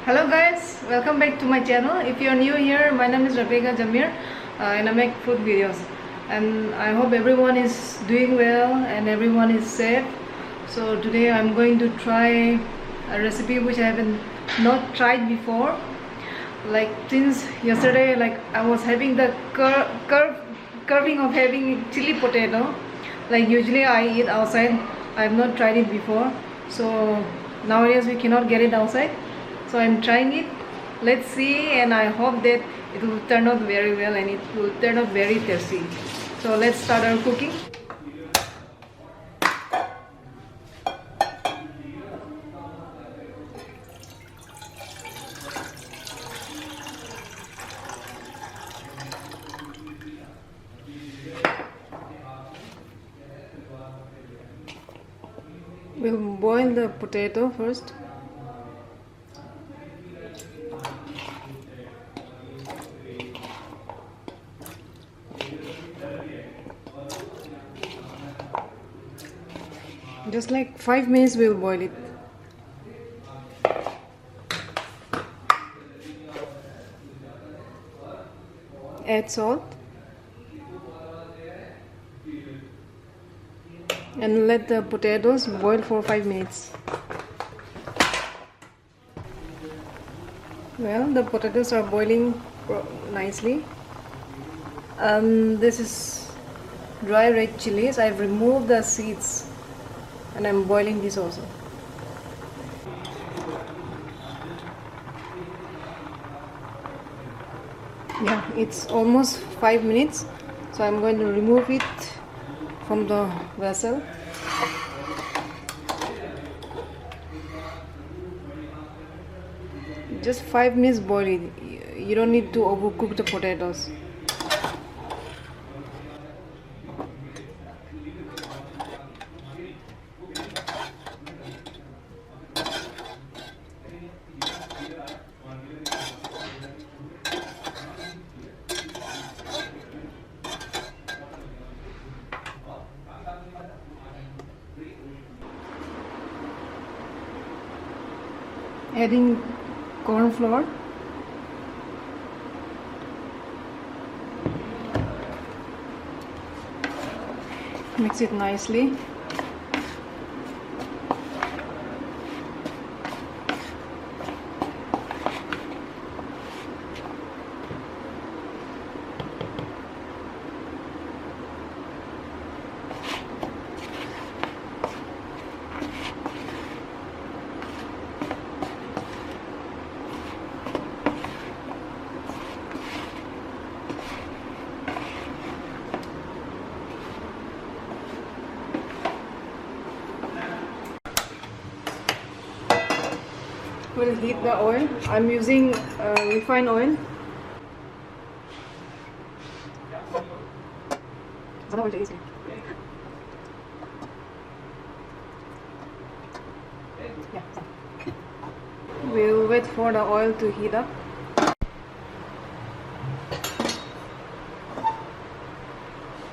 Hello guys, welcome back to my channel. If you are new here, my name is Rebecca Jamir and I make food videos, and I hope everyone is doing well and everyone is safe. So today I'm going to try a recipe which I haven't not tried before. Like since yesterday, like I was having the curving of having chili potato. Like usually I eat outside. I have not tried it before. So nowadays we cannot get it outside. So I'm trying it. Let's see, and I hope that it will turn out very well and it will turn out very tasty. So let's start our cooking. We'll boil the potato first. Just like 5 minutes we'll boil it. Add salt and let the potatoes boil for 5 minutes. Well, the potatoes are boiling nicely. This is dry red chilies. I've removed the seeds and I'm boiling this also. Yeah, it's almost 5 minutes, so I'm going to remove it from the vessel. Just 5 minutes boil it. You don't need to overcook the potatoes. Adding corn flour, mix it nicely. We'll heat the oil. I'm using refined oil. We'll wait for the oil to heat up.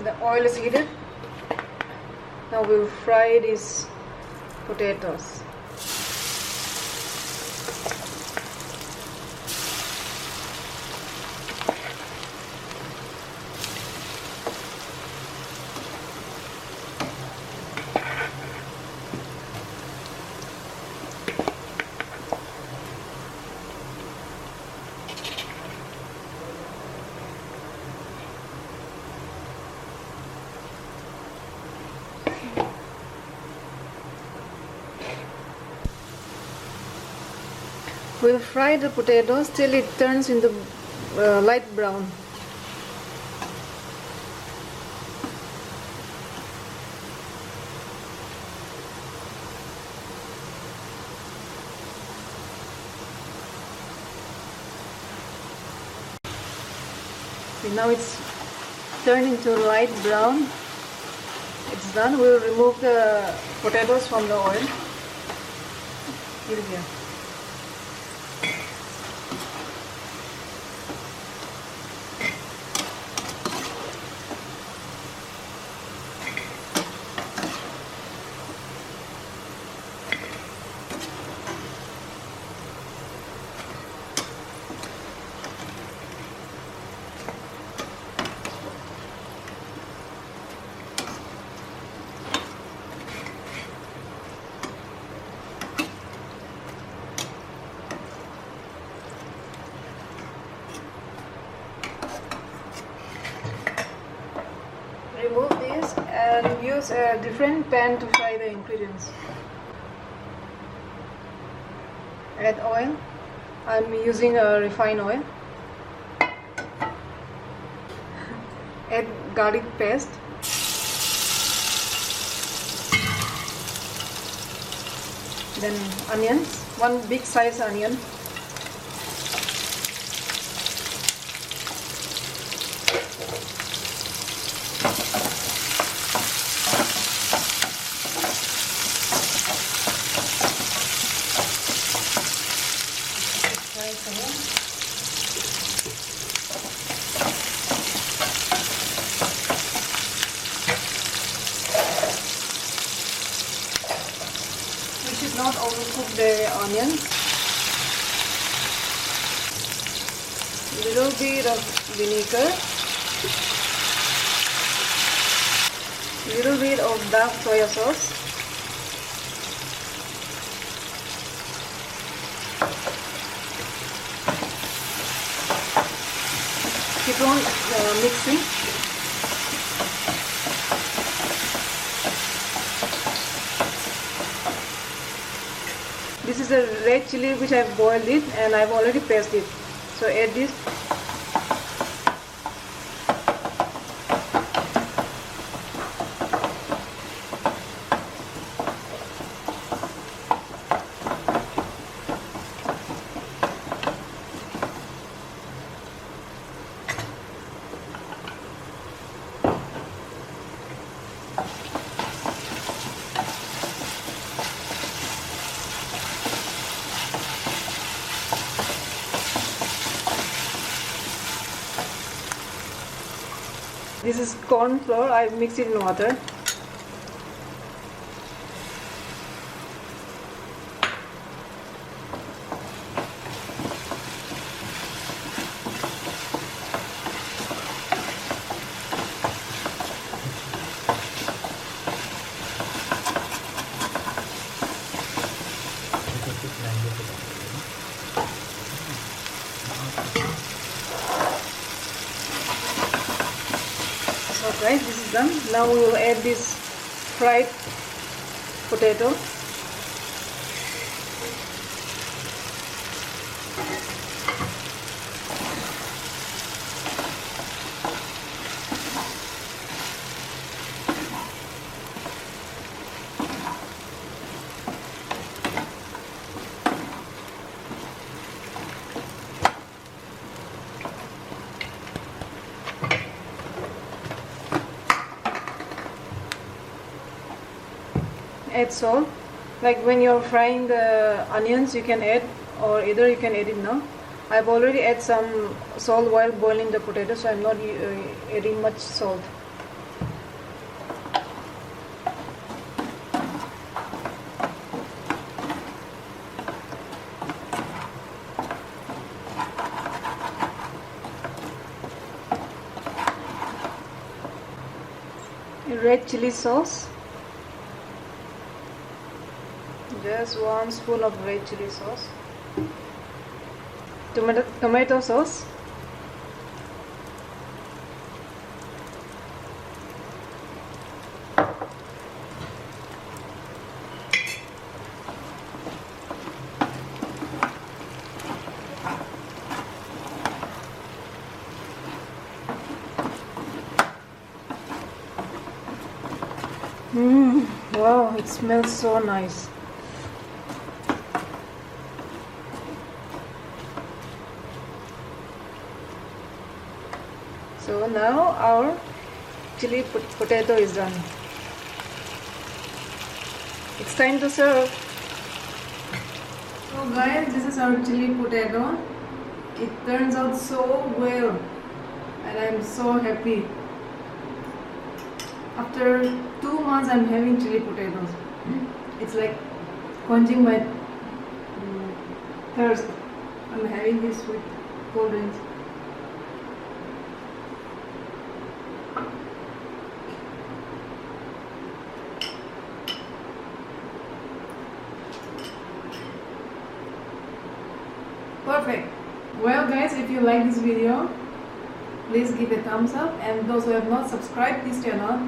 The oil is heated. Now we'll fry these potatoes. We'll fry the potatoes till it turns into light brown. See, now it's turned into light brown. It's done. We'll remove the potatoes from the oil. Here. use a different pan to fry the ingredients. Add oil. I'm using a refined oil. Add garlic paste. Then onions, one big size onion. We should not overcook the onions. Little bit of vinegar. Little bit of dark soya sauce. Keep on mixing. This is a red chili which I've boiled it and I've already pressed it. So add this. This is corn flour, I mix it in water. So guys, this is done. Now we will add this fried potato. Add salt. Like when you're frying the onions, you can add, or either you can add it now. I've already added some salt while boiling the potato, so I'm not adding much salt. Red chili sauce. Just 1 spoon of red chili sauce. Tomato sauce. Wow, it smells so nice. So now our chili potato is done. It's time to serve. So guys, this is our chili potato. It turns out so well and I'm so happy. After 2 months I'm having chili potatoes. It's like quenching my thirst. I'm having this with cold drinks. Perfect. Well guys, if you like this video, please give a thumbs up, and those who have not subscribed this channel,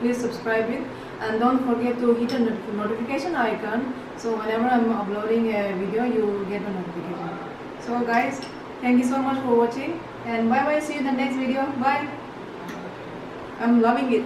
please subscribe it, and don't forget to hit the notification icon, so whenever I'm uploading a video you will get a notification. So guys, thank you so much for watching, and bye bye, see you in the next video. Bye. I'm loving it.